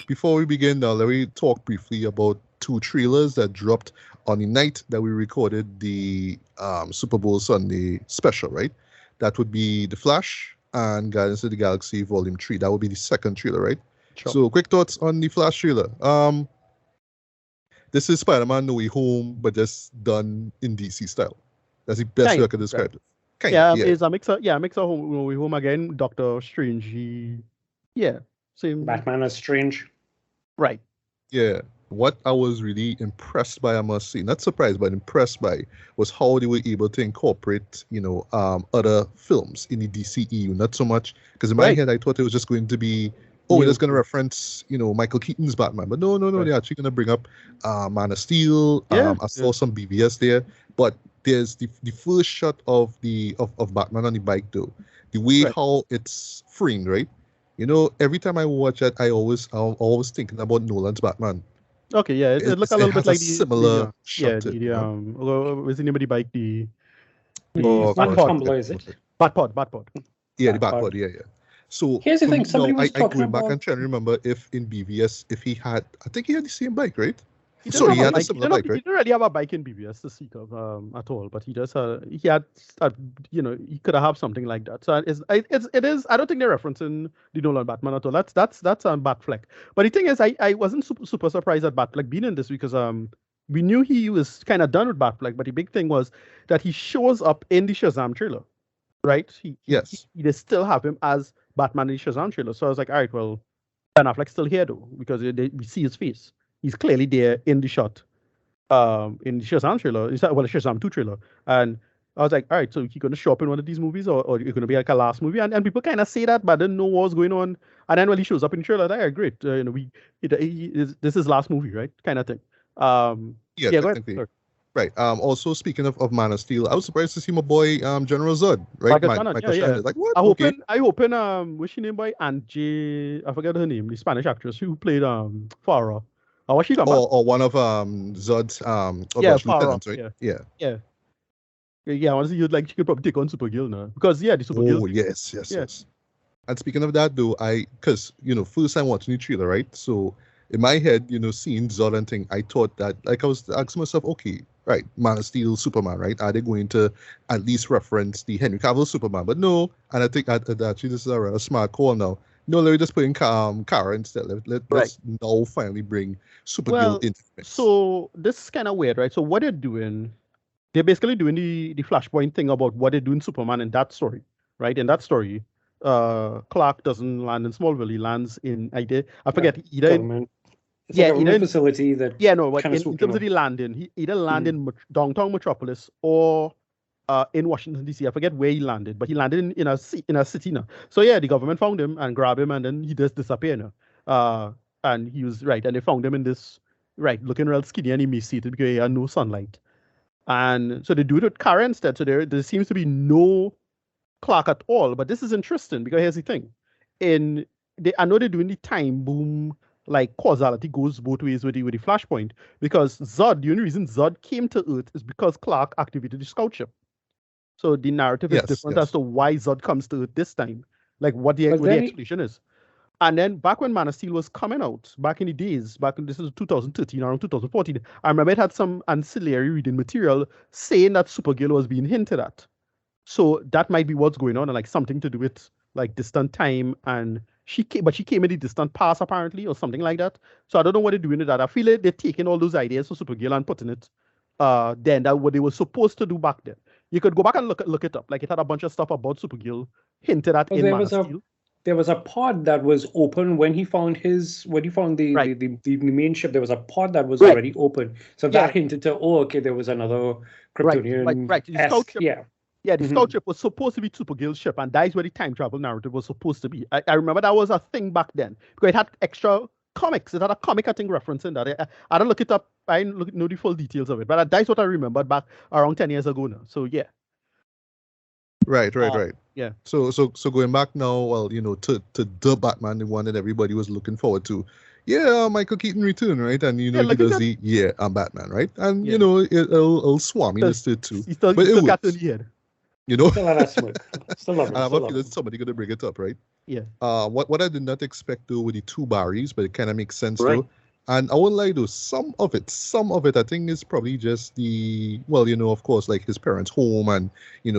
Before we begin now, let me talk briefly about two trailers that dropped on the night that we recorded the Super Bowl Sunday special, right? That would be The Flash and Guardians of the Galaxy Volume 3. That would be the second trailer, right? Sure. So quick thoughts on the Flash trailer. This is Spider-Man No Way Home, but just done in DC style. That's the best way I can describe it. It's a mix of No Way Home again, Doctor Strange. Same. Batman is Strange. Right. Yeah. What I was really impressed by, I must say, not surprised, but impressed by, was how they were able to incorporate, other films in the DCEU. Not so much, because in my head, I thought it was just going to be, we're just going to reference, Michael Keaton's Batman. But no, they're actually going to bring up Man of Steel. I saw some BBS there. But there's the first shot of Batman on the bike, though. The way how it's framed, right? Every time I watch it, I'm always thinking about Nolan's Batman. Okay, yeah, it looks a little bit like the similar shot. Was the name of the bike? Not Tumbler, is it? Batpod. Yeah, the Batpod. Yeah. So here's the thing. Somebody was talking going about. back and trying to remember if in BVS, if he had, I think he had the same bike, right? He had a similar bike, right? He didn't really have a bike in BBS to speak of at all, but he just he could have something like that. So it is. I don't think they're referencing the Nolan Batman at all. That's Batfleck. But the thing is, I wasn't super surprised at Batfleck being in this because we knew he was kind of done with Batfleck, but the big thing was that he shows up in the Shazam trailer, right? They still have him as Batman in the Shazam trailer. So I was like, all right, well, Ben Affleck's still here though because we see his face. He's clearly there in the shot, in the Shazam trailer. The Shazam 2 trailer. And I was like, all right, so he's going to show up in one of these movies or you're going to be like a last movie? And people kind of say that, but I didn't know what was going on. And then when he shows up in the trailer, like, great. This is last movie, right? Kind of thing. Go ahead. Right. Also, speaking of Man of Steel, I was surprised to see my boy General Zod, right? Michael Shannon. Like, what? I hoping what's her name by Angie? I forget her name. The Spanish actress who played Farah. Or one of Zod's lieutenants, right? Yeah. Honestly, she could probably take on Supergirl now because the Supergirl. Oh yes. And speaking of that, though, because first time watching the trailer, right? So in my head, seeing Zod and thing, I thought that I was asking myself, okay, right, Man of Steel, Superman, right? Are they going to at least reference the Henry Cavill Superman? But no, and I think actually this is a rather smart call now. No, let me just put in Kara instead. Let's now finally bring Supergirl into the mix. So this is kind of weird, right? So what they're doing, they're basically doing the Flashpoint thing about what they're doing Superman in that story, right? In that story, Clark doesn't land in Smallville. He lands in either government. It's like a government facility that in terms of the landing, he either landed in downtown Metropolis or in Washington D.C. I forget where he landed, but he landed in a city now. So the government found him and grabbed him, and then he just disappeared now. And he was right, and they found him in this looking real skinny and emaciated because he had no sunlight. And so they do it with Kara instead. So there seems to be no Clark at all. But this is interesting because here's the thing: I know they're doing the time boom. Like causality goes both ways with the Flashpoint because the only reason Zod came to Earth is because Clark activated the scout ship. So the narrative is different as to why Zod comes to Earth this time, like what the explanation is. And then back when Man of Steel was coming out, back in the days, this is 2013, around 2014, I remember it had some ancillary reading material saying that Supergirl was being hinted at. So that might be what's going on, and like something to do with like distant time, and she came in the distant past apparently, or something like that. So I don't know what they're doing with that. I feel like they're taking all those ideas for Supergirl and putting it then that what they were supposed to do back then. You could go back and look it up. Like it had a bunch of stuff about Supergirl hinted at in Man of Steel. There was a pod that was open when he found the main ship. There was a pod that was already open, so that hinted to there was another Kryptonian. Right. The scout ship was supposed to be Supergirl's ship, and that is where the time travel narrative was supposed to be. I remember that was a thing back then because it had extra comics. It had a comic, I think, referencing that. I don't look it up. I didn't know the full details of it, but that's what I remembered back around 10 years ago now. So yeah. Right. Yeah. So going back now, to the Batman, the one that everybody was looking forward to. Yeah, Michael Keaton return, right? And he does I'm Batman, right? And it'll swami listed too. He's still got the head. You know, Still on that smoke. Still love it. and I have Still a love feeling it. somebody gonna bring it up, right? Yeah. What I did not expect though with the two Barrys, but it kind of makes sense Right. though. And I won't lie though, some of it, I think is probably just of course, like his parents' home and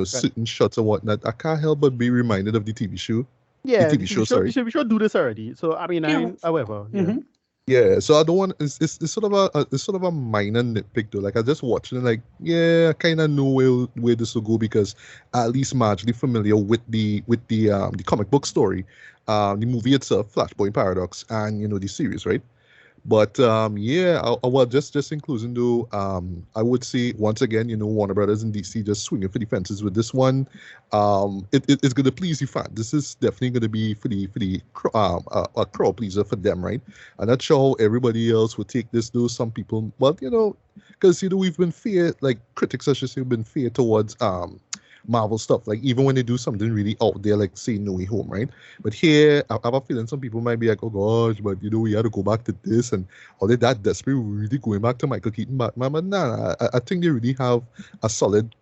certain shots and whatnot. I can't help but be reminded of the TV show. Yeah, The TV show, sorry. we should do this already. So I mean, Yeah. however, yeah. Mm-hmm. Yeah, so I don't want it's sort of a minor nitpick though. Like I just watched it and like, yeah, I kind of know where this will go because at least marginally familiar with the comic book story, the movie itself, Flashpoint Paradox, and the series, right? But well, just in closing though, I would say once again, Warner Brothers and DC just swinging for the fences with this one. It's gonna please the fan. This is definitely gonna be for the a crowd pleaser for them, right? I'm not sure how everybody else would take this though. Some people, well, because we've been fair, like critics, I should say, have been fair towards Marvel stuff. Like even when they do something really out there, like say No Way Home, right? But here, I have a feeling some people might be like, oh gosh, but we had to go back to this, and are they that desperate? Really going back to Michael Keaton Batman? But nah, I think they really have a solid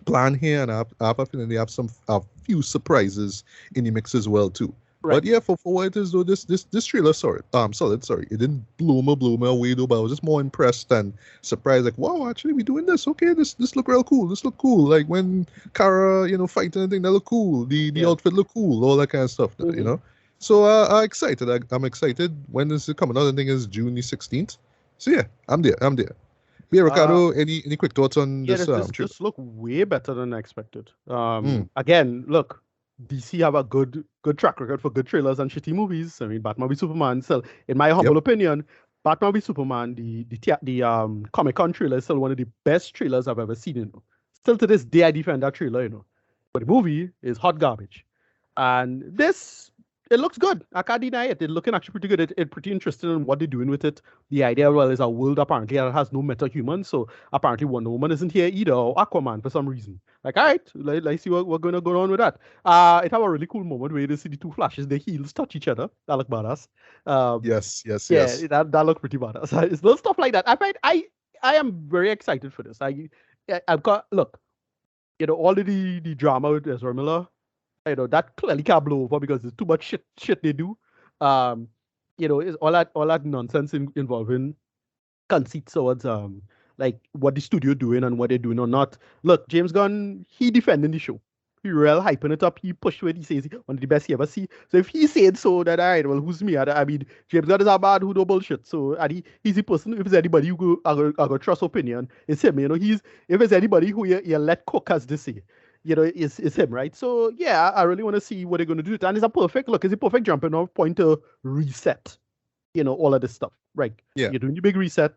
plan here, and I have a feeling they have a few surprises in the mix as well too. Right. But yeah, for what it is though, this trailer, solid. Sorry, it didn't blow me away though, but I was just more impressed and surprised. Like, wow, actually, we doing this? Okay, this look real cool. This look cool. Like when Kara, fighting anything, that look cool. The outfit look cool. All that kind of stuff. Mm-hmm. So I'm excited. I'm excited. When is it coming out? I think it's June the 16th. So yeah, I'm there. Yeah, Ricardo, any quick thoughts on this? This look way better than I expected. Again, look, DC have a good track record for good trailers and shitty movies. I mean, Batman v Superman. So, in my humble opinion, Batman v Superman, the Comic-Con trailer is still one of the best trailers I've ever seen. Still to this day, I defend that trailer. But the movie is hot garbage, and this. It looks good. I can't deny it. It's looking actually pretty good. It's pretty interesting in what they're doing with it. The idea, well, is a world apparently that has no meta-human. So apparently Wonder Woman isn't here either, or Aquaman for some reason. Like, all right, let's see what's going to go on with that. It have a really cool moment where you see the two Flashes, their heels touch each other. That look badass. Yes. Yeah, that look pretty badass. It's little stuff like that. I am very excited for this. I've got, look, all of the drama with Ezra Miller, that clearly can't blow over because there's too much shit they do. It's all that nonsense involving conceits towards like what the studio doing and what they're doing or not. Look, James Gunn, he defending the show. He real hyping it up. He pushed what he says one of the best he ever see. So if he said so, that all right, well, who's me? I mean, James Gunn is a bad who no bullshit. So and he's the person. If there's anybody who go trust opinion, it's him. If there's anybody who you let cook as they say. It's him, right? So yeah, I really want to see what they're going to do. And it's a perfect jumping off point to reset, all of this stuff, right? Yeah. You're doing your big reset.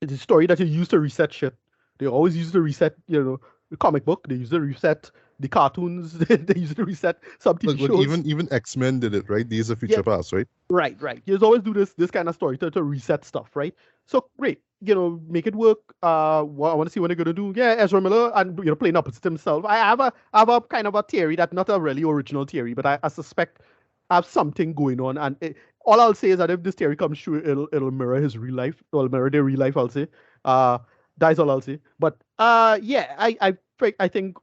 It's a story that you use to reset shit. They always use to reset, the comic book. They use to reset the cartoons. They use to reset some TV shows. Even X-Men did it, right? These are future past, right? Right. You always do this kind of story to reset stuff, right? So great. Make it work. I want to see what they're gonna do. Yeah, Ezra Miller and playing opposite himself. I have a kind of a theory that's not a really original theory, but I suspect I have something going on. And all I'll say is that if this theory comes true, it'll mirror his real life. It'll mirror their real life. I'll say. That's all I'll say. But I think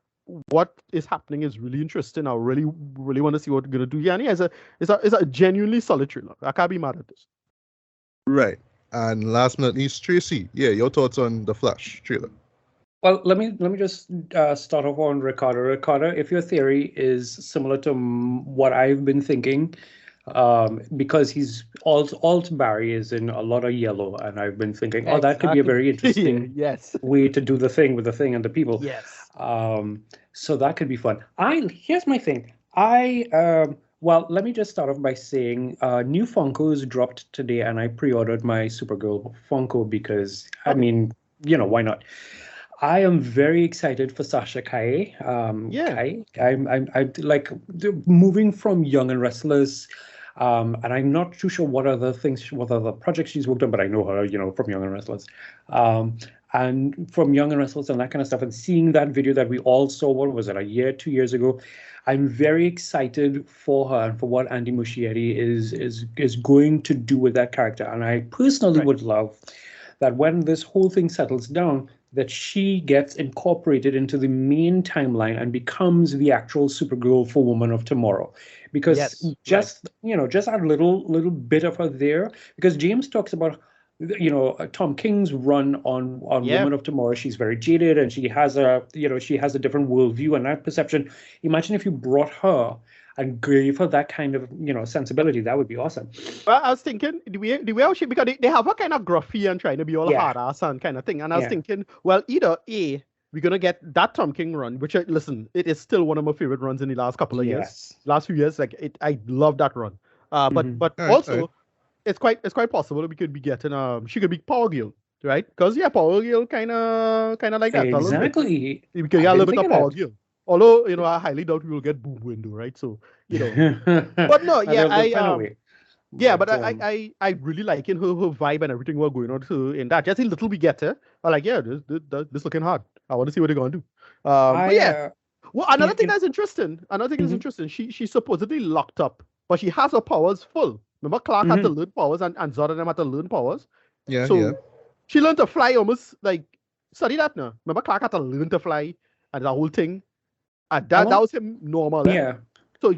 what is happening is really interesting. I really want to see what they're gonna do. Yeah, and it's a genuinely solid trailer. I can't be mad at this. Right. And last but not least, Tracy, your thoughts on the Flash trailer? Well, let me just start off on Ricardo. Ricardo, if your theory is similar to what I've been thinking, because he's alt Barry is in a lot of yellow, and I've been thinking, that could be a very interesting way to do the thing with the thing and the people. Yes. So that could be fun. Here's my thing. Well, let me just start off by saying new Funkos dropped today, and I pre-ordered my Supergirl Funko because, I mean, why not? I am very excited for Sasha Calle. Calle. I'm like moving from Young and Restless, and I'm not too sure what other projects she's worked on, but I know her, from Young and Restless. And from Young and Restless and that kind of stuff, and seeing that video that we all saw, what was it, 2 years ago? I'm very excited for her and for what Andy Muschietti is going to do with that character. And I personally would love that when this whole thing settles down, that she gets incorporated into the main timeline and becomes the actual Supergirl for Woman of Tomorrow. Because just a little bit of her there, because James talks about Tom King's run on Woman of Tomorrow. She's very jaded and she has a different worldview and that perception. Imagine if you brought her and gave her that kind of sensibility. That would be awesome. Well, I was thinking the way how she, because they have a kind of gruffy and trying to be all hard ass and kind of thing, and I was thinking, well, either A, we're gonna get that Tom King run, which listen, it is still one of my favorite runs in the last couple of years, last few years. Like I love that run. But also it's quite possible we could be getting she could be Power Girl, right? Because Power Girl kind of like that. Exactly. We could get a little bit of Power Girl. Although, I highly doubt we will get Boom Window, right? So, but no, but I really liking her vibe and everything we're going on to in that. Just a little we get her. I'm like, this looking hard. I want to see what they're going to do. Well, another thing that's interesting. She's supposedly locked up, but she has her powers full. Remember, Clark had to learn powers and Zod and them had to learn powers. She learned to fly almost like, study that now. Remember, Clark had to learn to fly and the whole thing. And that was him normal. So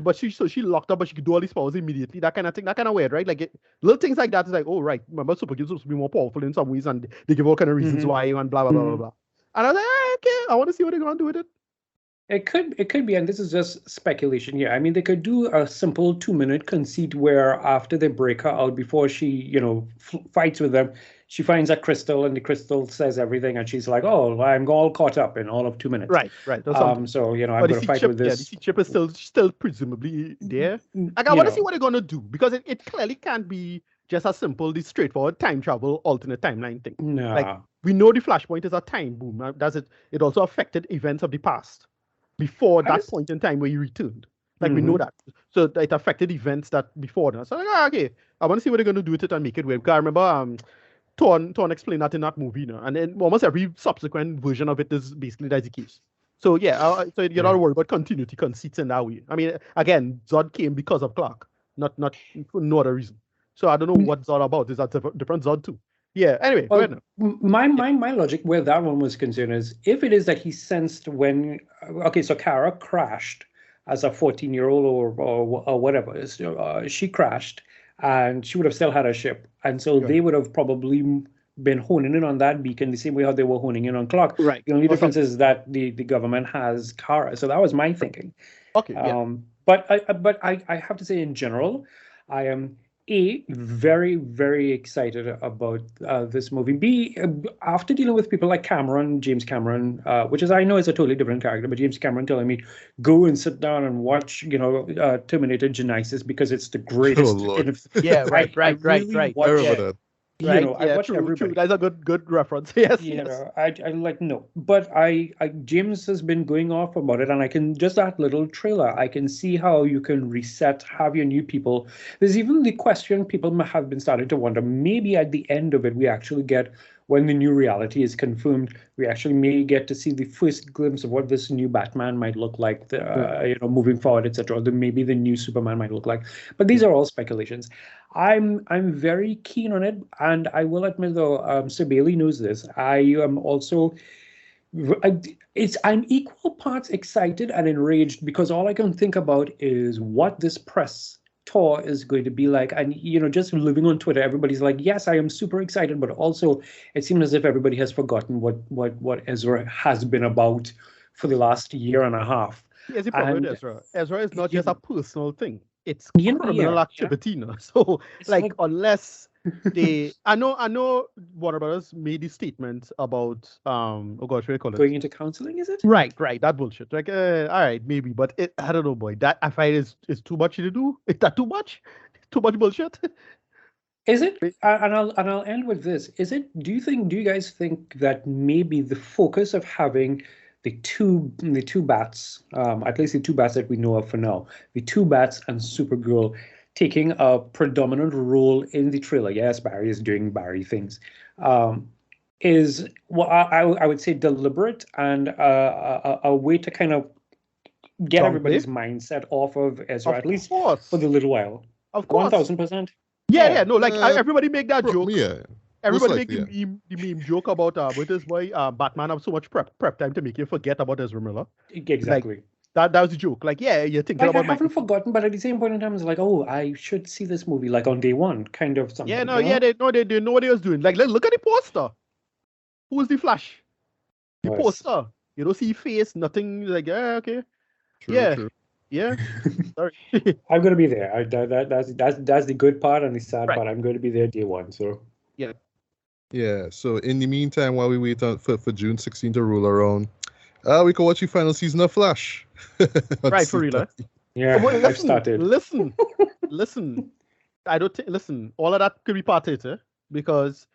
she locked up, but she could do all these powers immediately. That kind of thing. That kind of weird, right? Like little things like that is like, oh right, remember Supergirl supposed to be more powerful in some ways, and they give all kind of reasons why and blah blah blah blah blah. And I was like, okay, I want to see what they're gonna do with it. It could be, and this is just speculation here. I mean, they could do a simple 2-minute conceit where after they break her out, before she, fights with them, she finds a crystal, and the crystal says everything, and she's like, "Oh, I'm all caught up in all of 2 minutes." Right. So I'm going to fight with this. The chip is still presumably there. Like, I want to see what they're gonna do, because it clearly can't be just as simple, the straightforward time travel alternate timeline thing. No. Like, we know the Flashpoint is a time boom. It also affected events of the past before that point in time where you returned. Like, we know that. So it affected events that before that. So like, okay, I want to see what they're going to do with it and make it weird. Because I remember Torn explained that in that movie, and then almost every subsequent version of it is basically that's the case. So so you're not worried about continuity conceits in that way. I mean, again, Zod came because of Clark, not for no other reason. So I don't know what Zod about. Is that different Zod too? Yeah. Anyway, go ahead now. My logic where that one was concerned is if it is that he sensed when so Kara crashed as a 14-year-old or whatever, she crashed and she would have still had a ship, and so they would have probably been honing in on that beacon the same way how they were honing in on Clark. Right. The only difference is that the government has Kara. So that was my thinking. Okay. But I have to say in general, I am very, very excited about this movie. B, after dealing with people like James Cameron, which I know is a totally different character, but James Cameron telling me, go and sit down and watch, Terminator Genisys because it's the greatest. Right. I watch everybody. True. That's a good reference. Yes. I like no, but I James has been going off about it, and I can just that little trailer. I can see how you can reset, have your new people. There's even the question people have been starting to wonder. Maybe at the end of it, we actually get, when the new reality is confirmed, we actually may get to see the first glimpse of what this new Batman might look like, moving forward, etc. Maybe the new Superman might look like. But these are all speculations. I'm very keen on it, and I will admit though, Sir Bailey knows this. I am also. I'm equal parts excited and enraged because all I can think about is what this press tour is going to be like. And just living on Twitter, everybody's like, yes, I am super excited, but also it seems as if everybody has forgotten what Ezra has been about for the last year and a half. Yes, the problem with Ezra. Ezra is not just a personal thing. It's criminal activity now. So it's like unless they I know Warner Brothers made the statement about what do you call it? Going into counseling, is it? Right, that bullshit. Like all right, maybe, but I don't know, boy. That I find is too much to do. Is that too much? Too much bullshit? Is it? And I'll end with this. Is it? Do you guys think that maybe the focus of having the two bats, at least the two bats that we know of for now, the two bats and Supergirl taking a predominant role in the trailer. Yes, Barry is doing Barry things. Is what I would say deliberate and a way to kind of get everybody's mindset off of Ezra, at least for the little while. Of course, 1000%. Yeah. No, like everybody make that joke. Yeah. Everybody likely, make the meme joke about with this boy Batman have so much prep time to make you forget about Ezra Miller. Exactly. That was the joke. Like, yeah, you're thinking Like, I about haven't forgotten, but at the same point in time, it's like, oh, I should see this movie like on day one, kind of something. Yeah, no, yeah, they know what they was doing. Like, look at the poster. Who's the Flash? The poster. You don't see face, nothing. Like, yeah, okay, true. Yeah. Sorry. I'm gonna be there. That's the good part, and the sad part. I'm going to be there day one. So yeah. Yeah. So in the meantime, while we wait for June 16th to roll around, we can watch the final season of Flash. Right, for real. Yeah, I've started. Listen. I don't listen. All of that could be part of it, because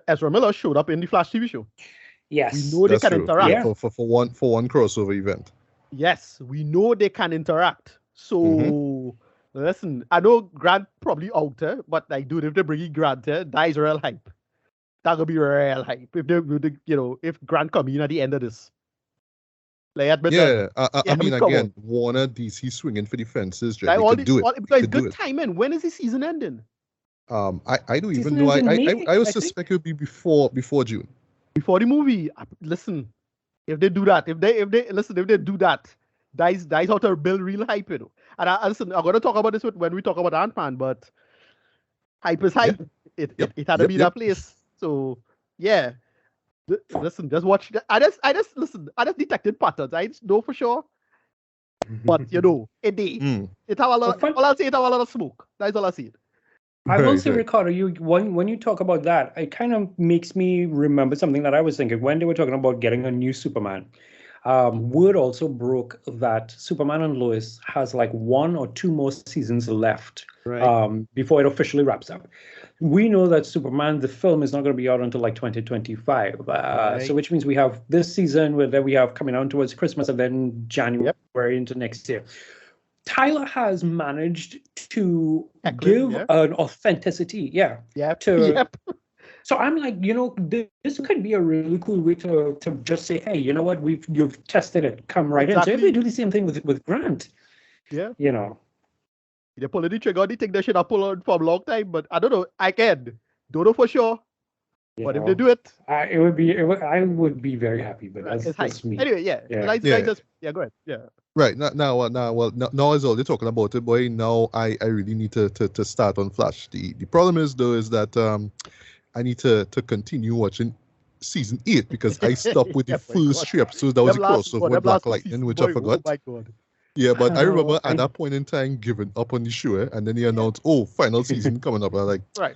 Ezra Miller showed up in the Flash TV show. Yes, we know they can interact. Yeah, for one crossover event. Yes, we know they can interact. So listen, I know Grant probably out there, but like, dude, if they bring in Grant, that is real hype. That could be real hype if they, if Grant come in at the end of this. Like, I mean, again, Warner, DC swinging for the fences. Like, they could do it. Because good timing. When is the season ending? I don't even know. I would suspect it would be before June. Before the movie. Listen, if they do that, if they do that, that is how to build real hype, And listen, I'm gonna talk about this when we talk about Ant-Man, but hype is hype. Yeah. It had to be that place. So yeah. Listen, just watch. I just detected patterns. I just know for sure. But it did. It have a lot. All I'll say, it have a lot of smoke. That's all I see. I will say, Ricardo, when you talk about that, it kind of makes me remember something that I was thinking when they were talking about getting a new Superman. Word also broke that Superman and Lois has like 1 or 2 more seasons left before it officially wraps up. We know that Superman, the film, is not going to be out until like 2025. So which means we have this season that we have coming out towards Christmas, and then January into next year. Tyler has managed to give an authenticity, So I'm like, this could be a really cool way to just say, hey, you know what, you've tested it, come right in. So if we do the same thing with Grant, they pull the trigger, they think they should have pulled on for a long time, but I don't know. Don't know for sure. But if they do it, I would be very happy. But that's me. Anyway, go ahead. Yeah. Right now as all they're talking about it, boy. Now I really need to start on Flash. The problem is though is that I need to continue watching season 8 because I stopped with the first 3 episodes. That was a crossover with Black Lightning, which I forgot. Oh my God. Yeah, but I remember at that point in time giving up on the show, and then he announced, final season coming up. I was like, right.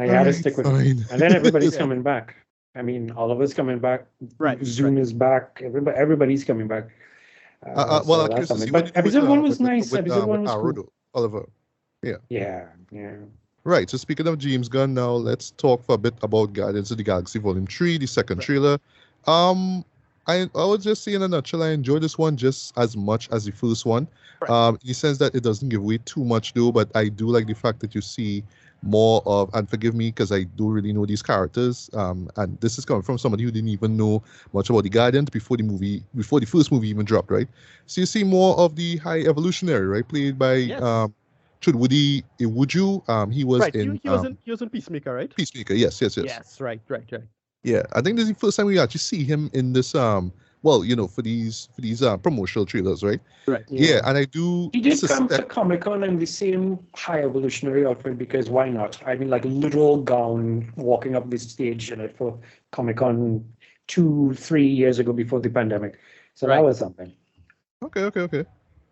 I gotta stick with it. And then everybody's coming back. I mean, all of us coming back. Right. Zoom is back. Everybody's coming back. Well, that's something. But episode 1 was nice. Episode 1 was cool. Oliver. Yeah. Yeah. Right. So speaking of James Gunn, now let's talk for a bit about Guardians of the Galaxy Volume 3, the second trailer. I would just say in a nutshell, I enjoyed this one just as much as the first one. In the sense that it doesn't give away too much though, but I do like the fact that you see more of, and forgive me because I don't really know these characters, and this is coming from somebody who didn't even know much about the Guardians before the first movie even dropped, right? So you see more of the High Evolutionary, right, played by Chudwudi Iwuju. He was he was in Peacemaker, right? Peacemaker, yes. Yes, right. Yeah, I think this is the first time we actually see him in this for these promotional trailers, right? Right. Yeah, and I do. He did come to Comic-Con in the same High Evolutionary outfit because why not? I mean, like literal gown, walking up this stage in it for Comic-Con 2-3 years ago before the pandemic. So that was something. Okay.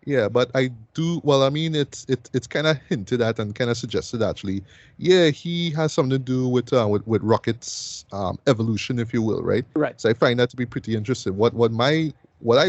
Yeah, but I do. Well, I mean, it's kind of hinted at and kind of suggested actually. Yeah, he has something to do with Rocket's evolution, if you will, right? Right. So I find that to be pretty interesting. What I'm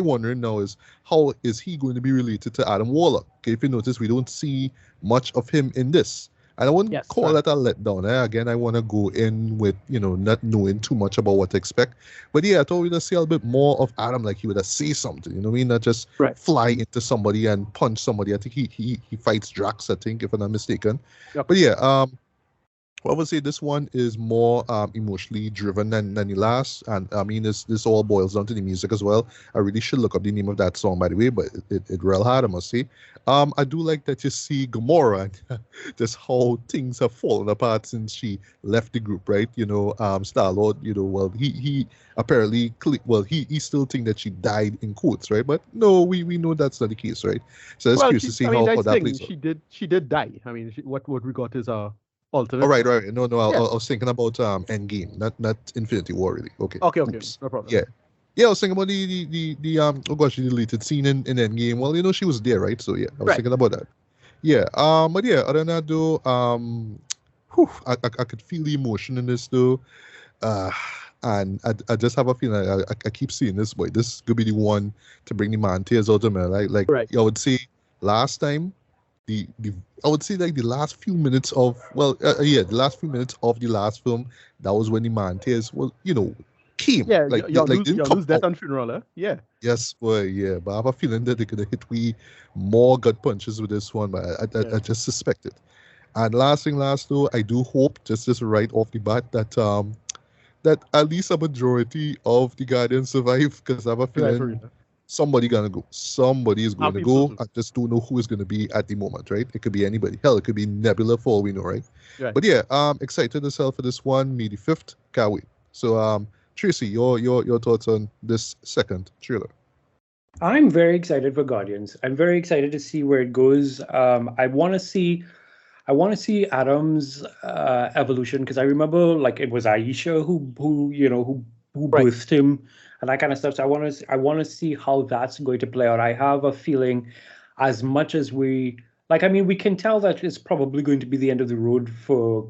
wondering now is how is he going to be related to Adam Warlock? Okay, if you notice, we don't see much of him in this. And I wouldn't call that a letdown. Again, I want to go in with, not knowing too much about what to expect. But yeah, I thought we'd see a little bit more of Adam, like he would say something, you know what I mean? Not just fly into somebody and punch somebody. I think he fights Drax, I think, if I'm not mistaken. Yep. But yeah, I would say this one is more emotionally driven than the last, and I mean this all boils down to the music as well. I really should look up the name of that song, by the way, but it real hard, I must say. I do like that you see Gamora and just how things have fallen apart since she left the group, right? Star Lord, well he apparently he still think that she died in quotes, right? But no, we know that's not the case, right? So it's curious to see how that's that the thing. plays out. She did die. I mean, what we got is alternate. Oh, right. No, I Yeah. was thinking about Endgame, not Infinity War, really. Okay. Okay, Oops. no problem. Yeah, I was thinking about the oh gosh, the deleted scene in Endgame. Well, she was there, right? So yeah, I was thinking about that. Yeah. But yeah, other than that though, I could feel the emotion in this though. And I just have a feeling I keep seeing this boy. This could be the one to bring the man tears out of me. Like Right. I would say last time. I would say like the last few minutes of the last few minutes of the last film, that was when the man tears came. Yeah, like you like didn't come lose death out. and funeral, eh? Yeah. Yes, boy, yeah. But I have a feeling that they're gonna hit we more gut punches with this one, but I just suspect it. And last though, I do hope just right off the bat that at least a majority of the Guardians survive, because I have a feeling somebody gonna go. Somebody is going to go. I just don't know who is going to be at the moment, right? It could be anybody. Hell, it could be Nebula for all we know, right? But yeah, excited as hell for this one. May the 5th. Can't wait. So, Tracy, your thoughts on this second trailer? I'm very excited for Guardians. I'm very excited to see where it goes. I want to see Adam's evolution, because I remember like it was Aisha who birthed him and that kind of stuff. So I want to see how that's going to play out. I have a feeling, as much as we can tell that it's probably going to be the end of the road for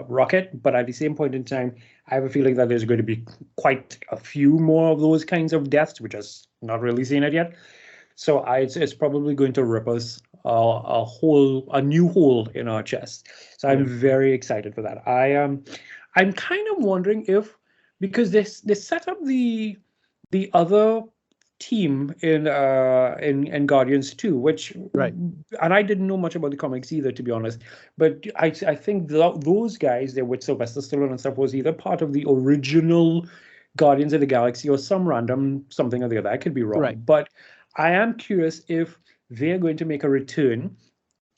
Rocket, but at the same point in time, I have a feeling that there's going to be quite a few more of those kinds of deaths. We're just not really seeing it yet. So it's probably going to rip us a new hole in our chest. So I'm very excited for that. I'm kind of wondering if, because they set up the other team in Guardians 2, which and I didn't know much about the comics either, to be honest. But I think those guys there with Sylvester Stallone and stuff was either part of the original Guardians of the Galaxy or some random something or the other. I could be wrong, but I am curious if they're going to make a return,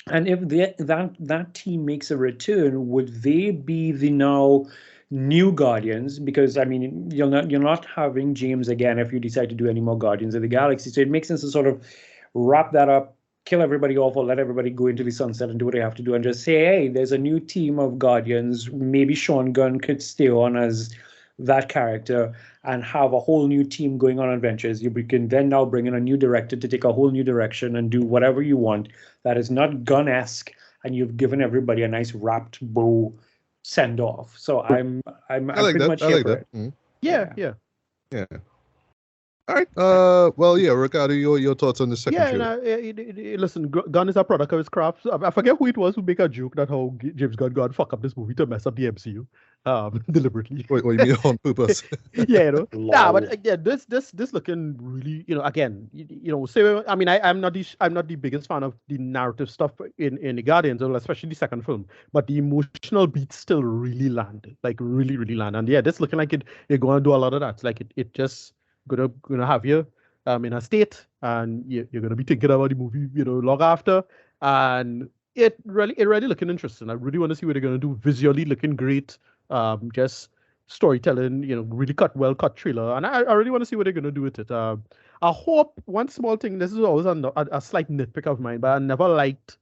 and if that team makes a return, would they be the now new Guardians? Because I mean, you're not having James again if you decide to do any more Guardians of the Galaxy. So it makes sense to sort of wrap that up, kill everybody off, or let everybody go into the sunset and do what they have to do, and just say, hey, there's a new team of Guardians. Maybe Sean Gunn could stay on as that character and have a whole new team going on adventures. You can then now bring in a new director to take a whole new direction and do whatever you want that is not Gunn-esque, and you've given everybody a nice wrapped bow send off. So I'm pretty much here for it. Mm-hmm. Yeah. All right. Well, yeah, Ricardo, your thoughts on the second trailer? Listen, Gunn is a product of his craft. I forget who it was who made a joke that how James Gunn got fuck up this movie to mess up the MCU, deliberately. What you mean on purpose? Yeah, but yeah, this looking really, again, say, I mean, I'm not the biggest fan of the narrative stuff in the Guardians, especially the second film, but the emotional beats still really land, like really, really land. And yeah, this looking like you're going to do a lot of that. Like it just gonna have you in a state, and you're gonna be thinking about the movie long after, and it really looking interesting. I really want to see what they're gonna do visually, looking great, just storytelling, really cut trailer, and I really want to see what they're gonna do with it. I hope one small thing, this is always a slight nitpick of mine, but I never liked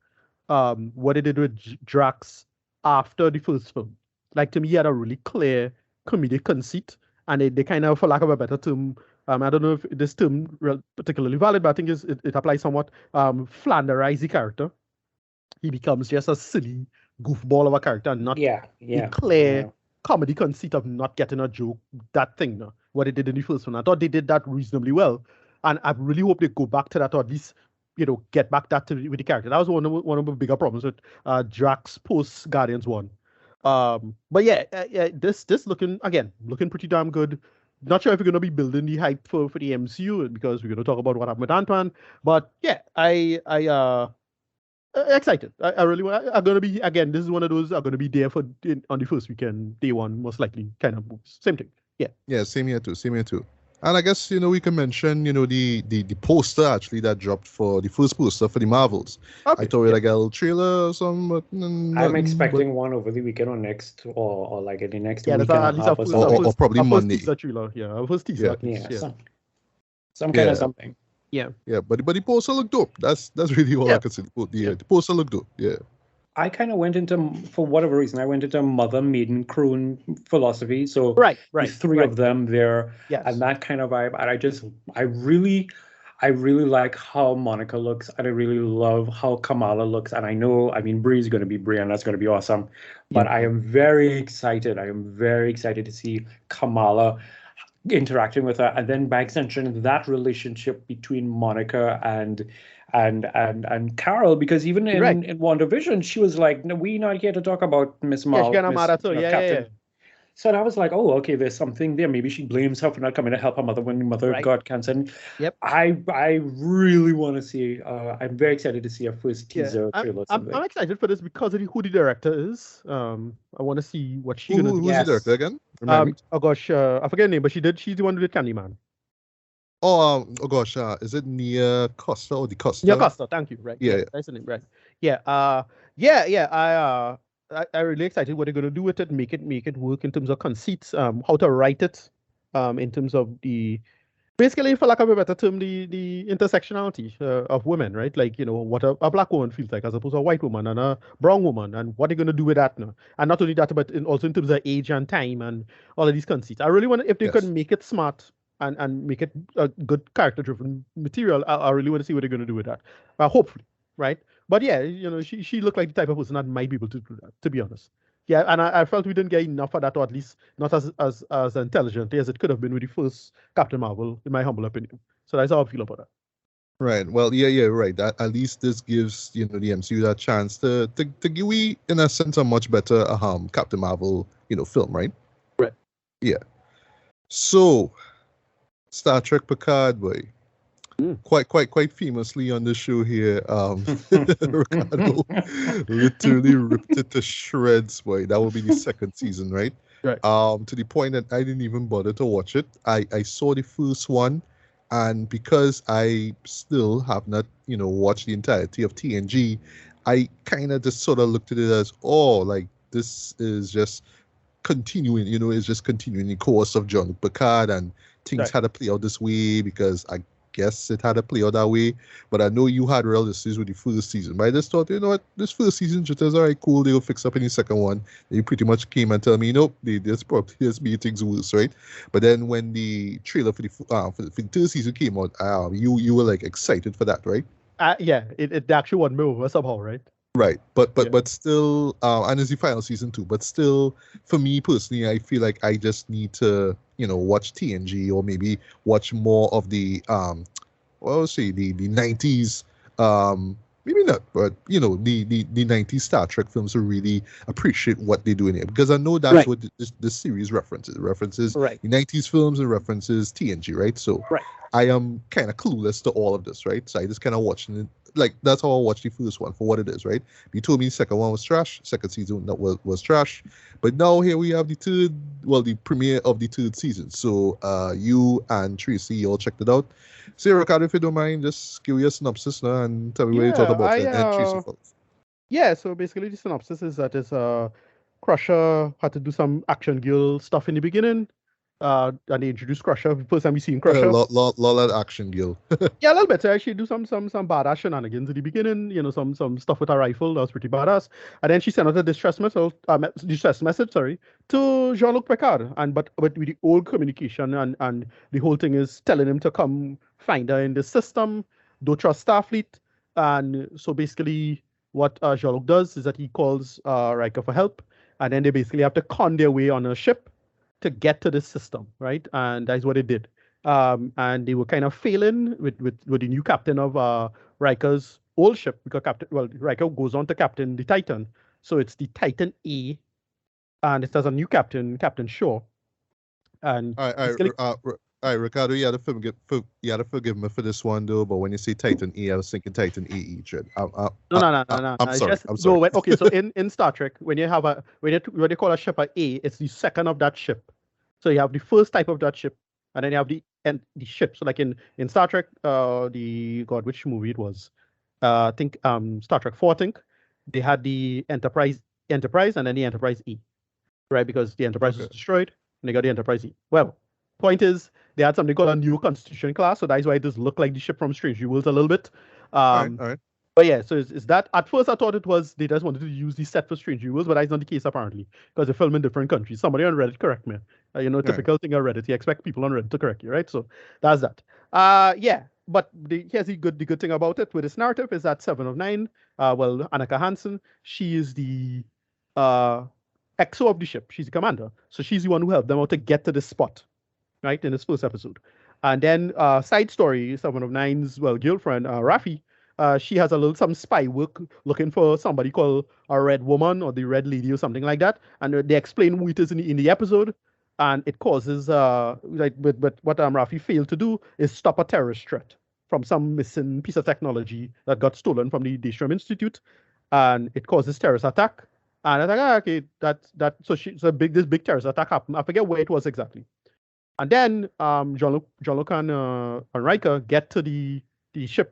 what they did with Drax after the first film. Like, to me, he had a really clear comedic conceit, and they kind of, for lack of a better term, I don't know if this term particularly valid, but I think it applies somewhat. Flanderize the character. He becomes just a silly goofball of a character, and not the clear comedy conceit of not getting a joke. That thing, what they did in the first one. I thought they did that reasonably well, and I really hope they go back to that, or at least get back that with the character. That was one of the bigger problems with Drax post Guardians 1. But yeah, this looking pretty damn good. Not sure if we're gonna be building the hype for the MCU, because we're gonna talk about what happened with Ant-Man. But yeah, Excited. I really want. I'm gonna be again. This is one of those. I'm gonna be there on the first weekend, day one, most likely. Kind of moves. Same thing. Yeah. Yeah, same here too. Same here too. And I guess we can mention the poster actually that dropped for the first poster for the Marvels. Okay. I thought we had like a little trailer or something. But I'm expecting one over the weekend or next or like in the next Yeah, week that's and at a least half our or first, something. or probably our first Monday. teaser trailer. Yeah, our first teaser. Yeah. At least, Yeah, yeah. some kind Yeah. of something. Yeah. Yeah, but the poster looked dope. That's really all I can say. The poster looked dope. Yeah. I kind of went into, for whatever reason, I went into mother maiden crone philosophy. So Right. the three of them there, Yes. and that kind of vibe. And I really like how Monica looks, and I really love how Kamala looks. And I know, I mean, Bree's going to be Bree, and that's going to be awesome. But I am very excited. I am very excited to see Kamala interacting with her, and then by extension, that relationship between Monica and Carol, because even in WandaVision, she was like, "No, we're not here to talk about Miss Marvel." Yeah. So I was like, "Oh, okay, there's something there. Maybe she blames her for not coming to help her mother when her mother got cancer." And I really want to see. I'm very excited to see her first teaser trailer. I'm excited for this because of who the director is. I want to see what she's gonna do. Who's the director again? Oh gosh, I forget her name, but she's the one who did Candyman. Oh gosh, is it Nia Costa or DeCosta? Nia Costa, thank you. Right. Yeah. That's the name. Right. Yeah. I'm really excited what they're gonna do with it. Make it work in terms of conceits. How to write it. In terms of basically, for lack of a better term, the intersectionality of women, right? Like what a black woman feels like as opposed to a white woman and a brown woman, and what they're gonna do with that now. And not only that, but also in terms of age and time and all of these conceits. I really want if they could make it smart. And make it a good character-driven material. I really want to see what they're going to do with that. Hopefully, right? But yeah, she looked like the type of person that might be able to do that. To be honest, yeah. And I felt we didn't get enough of that, or at least not as intelligently as it could have been with the first Captain Marvel, in my humble opinion. So that's how I feel about that. Right. Well, yeah, right. That at least this gives the MCU that chance to give we in a sense a much better Captain Marvel film, right? Right. Yeah. So. Star Trek Picard, boy. Quite famously on the show here, Ricardo literally ripped it to shreds, boy. That will be the second season, right? Right. To the point that I didn't even bother to watch it. I saw the first one, and because I still have not, watched the entirety of TNG, I kind of just sort of looked at it as, like this is just continuing, it's just continuing the course of Jean-Luc Picard, and things had to play out this way because I guess it had to play out that way. But I know you had real issues with the first season. But I just thought, this first season just is all right, cool. They'll fix up in the second one. They pretty much came and tell me, nope, they just probably just made things worse, right? But then when the trailer for the third season came out, you were like excited for that, right? Yeah, it actually won me over somehow, right? Right, but still, and it's the final season too. But still, for me personally, I feel like I just need to, watch TNG or maybe watch more of the, the 90s, maybe not, but the 90s Star Trek films to really appreciate what they're doing here, because I know that's what this series references the 90s films and references TNG, right? So I am kind of clueless to all of this, right? So I just kind of watching it. Like, that's how I watched the first one for what it is, right? You told me the second one was trash. Second season that was trash. But now here we have the premiere of the third season. So you and Tracy all checked it out. So Ricardo, if you don't mind, just give me a synopsis now and tell me what you thought about it. And Tracy follows. Yeah, so basically the synopsis is that Crusher had to do some action girl stuff in the beginning. And they introduced Crusher. First time we seen Crusher. Lot action girl. Yeah, a little bit. Actually, do some badass shenanigans at the beginning. Some stuff with a rifle that was pretty badass. And then she sent out a distress message, to Jean-Luc Picard. But with the old communication and the whole thing is telling him to come find her in the system. Don't trust Starfleet. And so basically, what Jean-Luc does is that he calls Riker for help, and then they basically have to con their way on a ship to get to this system, right? And that's what they did. And they were kind of failing with the new captain of Riker's old ship, because Riker goes on to captain the Titan. So it's the Titan A, and it has a new captain, Captain Shaw. And All right, Ricardo, you had to forgive me for this one though. But when you say Titan E, I was thinking Titan EE. Dread. No. I'm It's sorry. just, I'm sorry. No, okay, so in Star Trek, when you have when you call a ship a A, it's the second of that ship. So you have the first type of that ship, and then you have the ship. So like in Star Trek, which movie it was? I think Star Trek 4, I think they had the Enterprise, and then the Enterprise E, right? Because the Enterprise was destroyed, and they got the Enterprise E. Well, point is, they had something called a new Constitution class, so that's why it does look like the ship from Strange New Worlds a little bit. All right. But yeah, so is that, at first I thought it was they just wanted to use the set for Strange New Worlds, but that's not the case apparently, because they film in different countries. Somebody on Reddit correct me. Typical thing on Reddit. You expect people on Reddit to correct you, right? So that's that. Yeah. But here's the good thing about it with this narrative is that 7 of 9, Annika Hansen, she is the XO of the ship. She's the commander. So she's the one who helped them out to get to this spot, right, in this first episode. And then side story, 7 of 9's girlfriend, Rafi, she has some spy work looking for somebody called a Red Woman or the Red Lady or something like that. And they explain who it is in the episode. And it causes, but what Rafi failed to do is stop a terrorist threat from some missing piece of technology that got stolen from the Daystrom Institute. And it causes terrorist attack. And I think, okay, so this big terrorist attack happened. I forget where it was exactly. And then Jean-Luc and Riker get to the ship,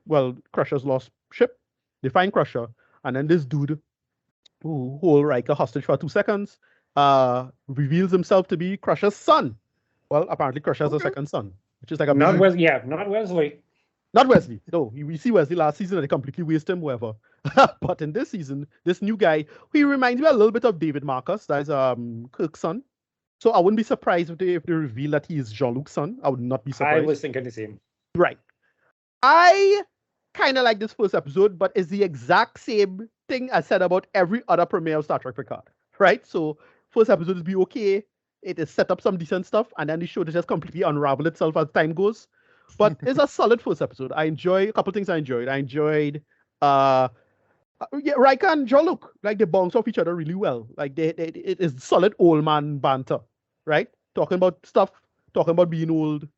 Crusher's lost ship. They find Crusher, and then this dude who hold Riker hostage for 2 seconds reveals himself to be Crusher's son. Well, apparently Crusher has a second son, which is like not Wesley. Not Wesley. No, we see Wesley last season and they completely waste him, whoever. But in this season, this new guy, he reminds me a little bit of David Marcus. That's Kirk's son. So I wouldn't be surprised if they reveal that he is Jean-Luc's son. I would not be surprised. I was thinking the same. Right. I kind of like this first episode, but it's the exact same thing I said about every other premiere of Star Trek Picard. Right? So first episode is be okay. It is set up some decent stuff, and then the show just completely unravel itself as time goes. But it's a solid first episode. I enjoy a couple things. I enjoyed Riker and Jean-Luc, like they bounce off each other really well. Like it is solid old man banter, right? Talking about stuff, talking about being old.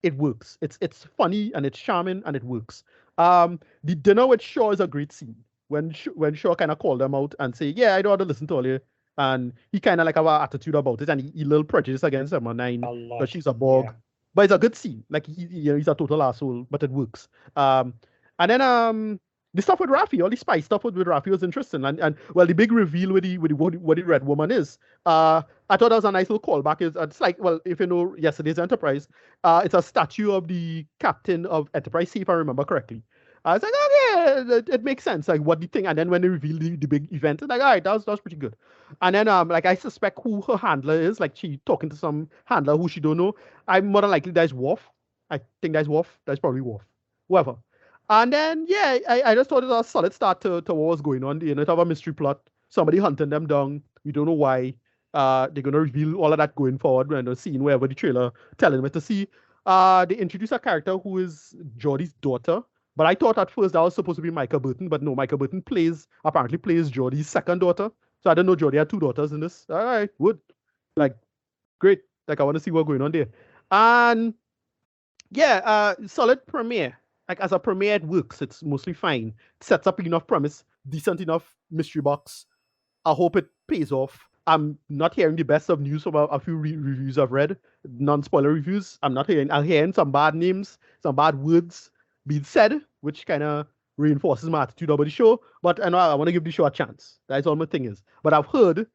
It works. It's funny and it's charming and it works. The dinner with Shaw is a great scene when Shaw kind of called them out and say, "Yeah, I don't want to listen to all you." And he kind of like have an attitude about it, and he a little prejudiced against 7/9 because she's a Borg. Yeah. But it's a good scene. Like he's a total asshole, but it works. And then the stuff with Rafi, all the spy stuff with Rafi was interesting. And the big reveal with what the Red Woman is. I thought that was a nice little callback. It's like, if you know yesterday's Enterprise, it's a statue of the captain of Enterprise C, if I remember correctly. I was like, okay, it makes sense. Like what the thing, and then when they reveal the big event, it's like, all right, that was pretty good. And then I suspect who her handler is. Like she talking to some handler who she don't know. I'm more than likely that's Worf. I think that's Worf. That's probably Worf. Whoever. And then I just thought it was a solid start to what was going on. You know, it have a mystery plot. Somebody hunting them down. We don't know why. They're gonna reveal all of that going forward when the scene wherever the trailer telling me to see. They introduce a character who is Geordie's daughter. But I thought at first that was supposed to be Michael Burton, but no, Michael Burton apparently plays Geordie's second daughter. So I didn't know Geordie had 2 daughters in this. All right, good. Like, great. Like, I want to see what's going on there. And yeah, solid premiere. Like, as a premiere, it works. It's mostly fine. It sets up enough premise, decent enough mystery box. I hope it pays off. I'm not hearing the best of news from a few reviews I've read, non-spoiler reviews. I'm hearing some bad names, some bad words being said, which kind of reinforces my attitude about the show. But I know I want to give the show a chance. That's all my thing is. But I've heard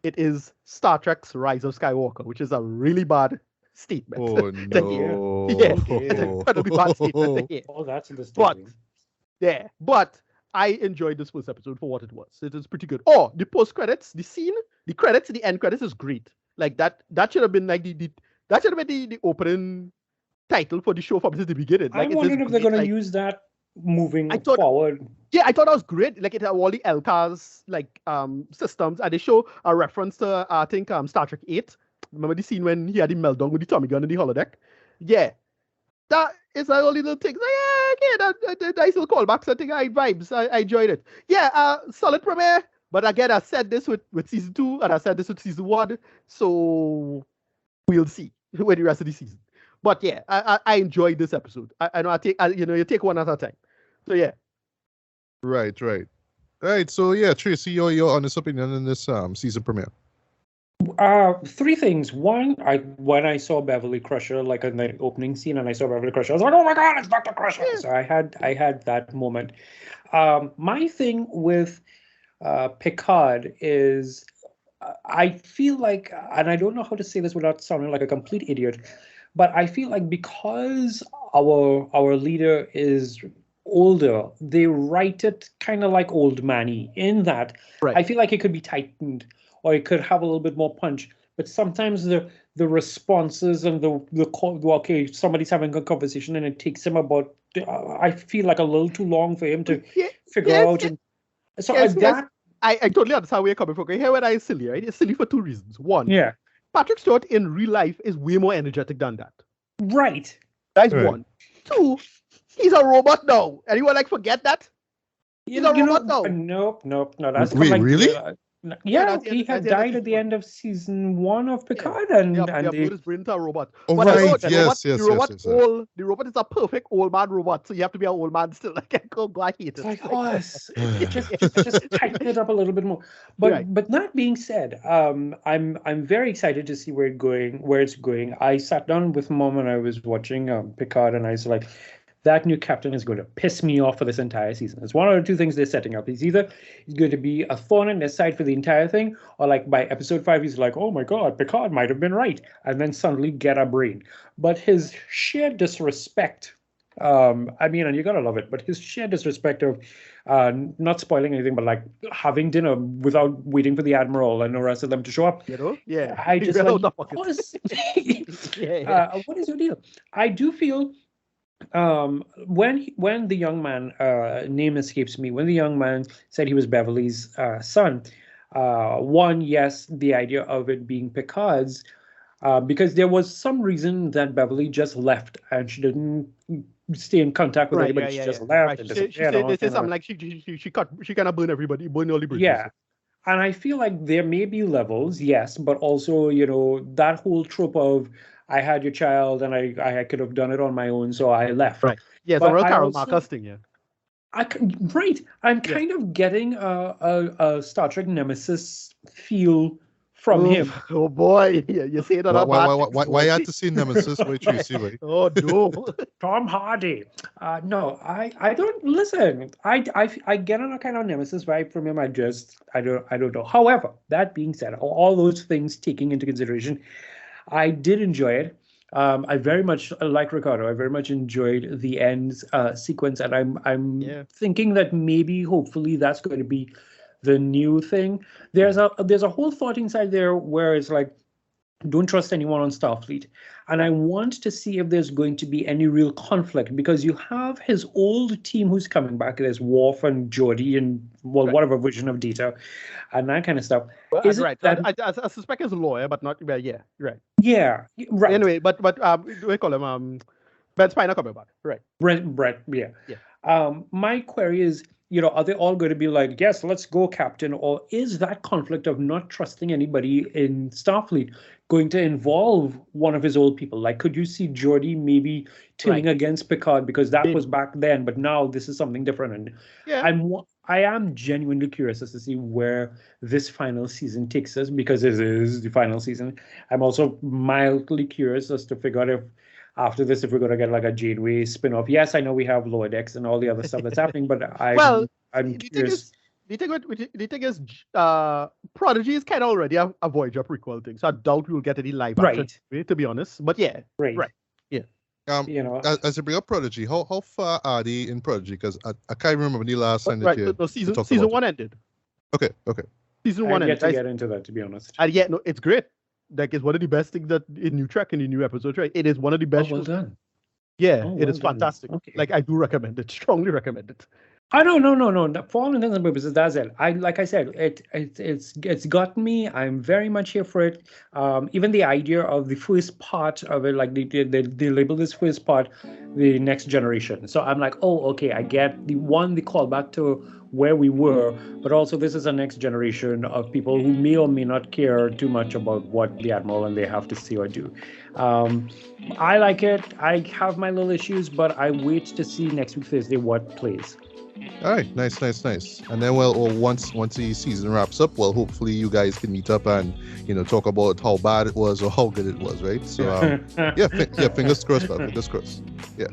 it is Star Trek's Rise of Skywalker, which is a really bad statement. Oh no! Yeah, it's an incredibly bad statement to hear. Oh, that's interesting. But I enjoyed this first episode for what it was. It is pretty good. Oh, the post credits, the scene, the credits, the end credits is great. Like that should have been like that should have been the opening title for the show from the beginning. Like, I'm wondering if they're going to use that moving forward. Yeah, I thought that was great. Like it had all the LCARS systems, and they show a reference to I think Star Trek 8. Remember the scene when he had the meltdown with the Tommy gun in the holodeck? Yeah, that is all little things. Like, that nice little callbacks. I think I vibes. I enjoyed it. Yeah, solid premiere. But again, I said this with season 2, and I said this with season 1. So we'll see with the rest of the season. But yeah, I enjoyed this episode. I know you take one at a time. So yeah. Right. So yeah, Tracy, your honest opinion on this season premiere. Three things. One, when I saw Beverly Crusher, like in the opening scene, and I saw Beverly Crusher, I was like, "Oh my God, it's Dr. Crusher!" So I had that moment. My thing with Picard is, I feel like, and I don't know how to say this without sounding like a complete idiot, but I feel like because our leader is older, they write it kind of like old Manny in that. Right. I feel like it could be tightened, or it could have a little bit more punch. But sometimes the responses and the call, okay, somebody's having a conversation and it takes him about, I feel like a little too long for him to figure out. And so I totally understand where you're coming from. Okay, here when I is silly, right? It's silly for two reasons. One, Patrick Stewart in real life is way more energetic than that. Right. That's one. Two, he's a robot now. Anyone forget that? He's a robot now. Nope. That's Wait, really? He had died at the end of season 1 of Picard, and they put his a robot. Oh, right. Yes. The robot is a perfect old man robot, so you have to be an old man still. I can't go I hate it. It's just tighten it up a little bit more. But that being said, I'm very excited to see where it's going. I sat down with Mom and I was watching Picard, and I was like, that new captain is going to piss me off for this entire season. It's one of the two things they're setting up. He's either going to be a thorn in their side for the entire thing, or like by episode 5, he's like, oh my God, Picard might have been right, and then suddenly get a brain. But his sheer disrespect, and you gotta love it, but his sheer disrespect of not spoiling anything, but like having dinner without waiting for the Admiral and the rest of them to show up. Yeah. I just like, what is your deal? I do feel when the young man, name escapes me, when the young man said he was Beverly's son, yes, the idea of it being Picard's, because there was some reason that Beverly just left and she didn't stay in contact with anybody. She just left. Right. She said something like she kind of burn everybody, burn all the bridges. Yeah. And I feel like there may be levels, yes, but also, that whole trope of I had your child and I could have done it on my own, so I left. Right. Yeah, the real Carol Marcus thing, yeah. I'm kind of getting a Star Trek Nemesis feel from him. Oh boy, you say that. Why you had to see Nemesis? Wait, Tracy, wait. Oh no, Tom Hardy. No, I don't listen. I get on a kind of Nemesis vibe from him. I don't know. However, that being said, all those things taking into consideration, I did enjoy it. I very much, like Ricardo, I very much enjoyed the end sequence, and I'm thinking that maybe, hopefully, that's going to be the new thing. There's a whole thought inside there where it's like, don't trust anyone on Starfleet. And I want to see if there's going to be any real conflict, because you have his old team who's coming back. There's Worf and Geordi and whatever version of Data and that kind of stuff. Well, is right. I suspect he's a lawyer, but not. Well, yeah, right. Yeah, right. Anyway, but we call him Ben Spiner coming back, right? Brett, yeah. My query is, are they all going to be like, yes, let's go, Captain? Or is that conflict of not trusting anybody in Starfleet going to involve one of his old people? Like, could you see Geordi maybe turning against Picard because that was back then, but now this is something different? And I am genuinely curious as to see where this final season takes us, because it is the final season. I'm also mildly curious as to figure out if after this, if we're going to get like a Janeway spin-off. Yes, I know we have Lower Decks and all the other stuff that's happening, but I'm curious. The thing is, Prodigy is kind of already a Voyager prequel thing, so I doubt we'll get any live action, to be honest. But yeah, right. Yeah. As you bring up Prodigy, how far are they in Prodigy? Because I can't remember the last time that you season 1 ended. Okay. Season 1 ended. I get into that, to be honest. And yet, no, it's great. Like, it's one of the best things that in New Trek, in the new episodes, right? It is one of the best. Well done. Yeah, it is fantastic. Okay. Like, I do recommend it. Strongly recommend it. I don't know. For all intents and purposes, that's it. Like I said, it's gotten me. I'm very much here for it. Even the idea of the first part of it, like they label this first part the Next Generation. So I'm like, oh, okay, I get the callback to where we were, but also this is a next generation of people who may or may not care too much about what the Admiral and they have to say or do. I like it. I have my little issues, but I wait to see next week Thursday what plays. All right, nice. And then, once the season wraps up, hopefully you guys can meet up and talk about how bad it was or how good it was, right? So, fingers crossed, man. Fingers crossed. Yeah.